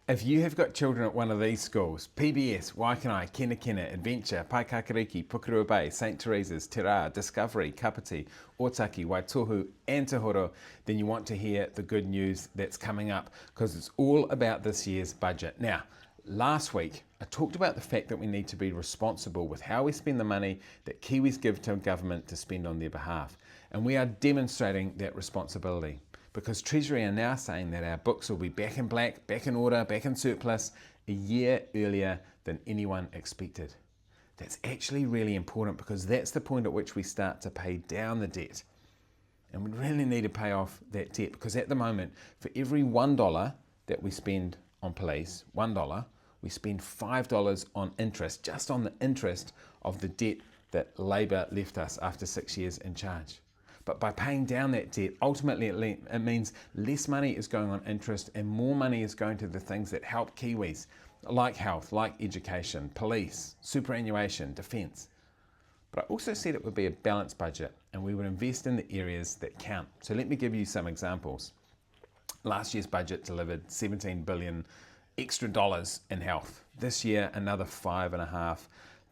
If you have got children at one of these schools, PBS, Waikanae, Kenakena, Adventure, Paikakariki, Pukerua Bay, St. Teresa's, Te Rā, Discovery, Kapiti, Otaki, Waitohu and Te Horo, then you want to hear the good news that's coming up because it's all about this year's budget. Now, last week, I talked about the fact that we need to be responsible with how we spend the money that Kiwis give to government to spend on their behalf. And we are demonstrating that responsibility because Treasury are now saying that our books will be back in black, back in order, back in surplus a year earlier than anyone expected. That's actually really important because that's the point at which we start to pay down the debt. And we really need to pay off that debt because at the moment, for every $1 that we spend on police, $1, we spend $5 on interest, just on the interest of the debt that Labour left us after 6 years in charge. But by paying down that debt, ultimately it means less money is going on interest and more money is going to the things that help Kiwis, like health, like education, police, superannuation, defence. But I also said it would be a balanced budget and we would invest in the areas that count. So let me give you some examples. Last year's budget delivered $17 billion extra dollars in health. This year, another $5.5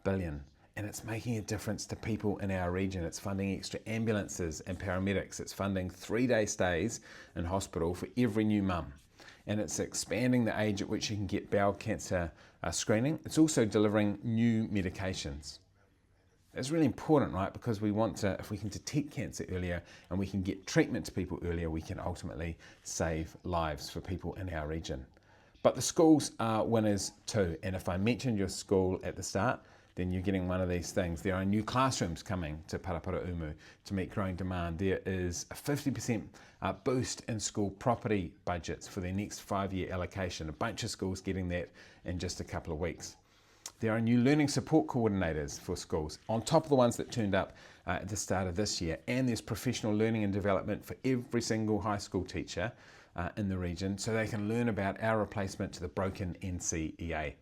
billion. And it's making a difference to people in our region. It's funding extra ambulances and paramedics. It's funding 3-day stays in hospital for every new mum. And it's expanding the age at which you can get bowel cancer screening. It's also delivering new medications. It's really important, right? Because we want to, if we can detect cancer earlier and we can get treatment to people earlier, we can ultimately save lives for people in our region. But the schools are winners too. And if I mentioned your school at the start, then you're getting one of these things. There are new classrooms coming to Parapara Umu to meet growing demand. There is a 50% boost in school property budgets for their next 5-year allocation. A bunch of schools getting that in just a couple of weeks. There are new learning support coordinators for schools, on top of the ones that turned up at the start of this year. And there's professional learning and development for every single high school teacher in the region so they can learn about our replacement to the broken NCEA.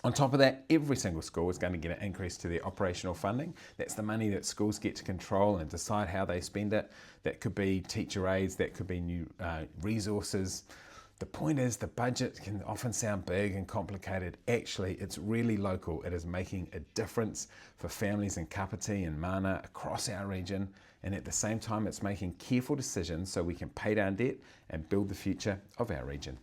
On top of that, every single school is going to get an increase to their operational funding. That's the money that schools get to control and decide how they spend it. That could be teacher aids, that could be new resources. The point is the budget can often sound big and complicated. Actually, it's really local. It is making a difference for families in Kapiti and Mana across our region. And at the same time, it's making careful decisions so we can pay down debt and build the future of our region.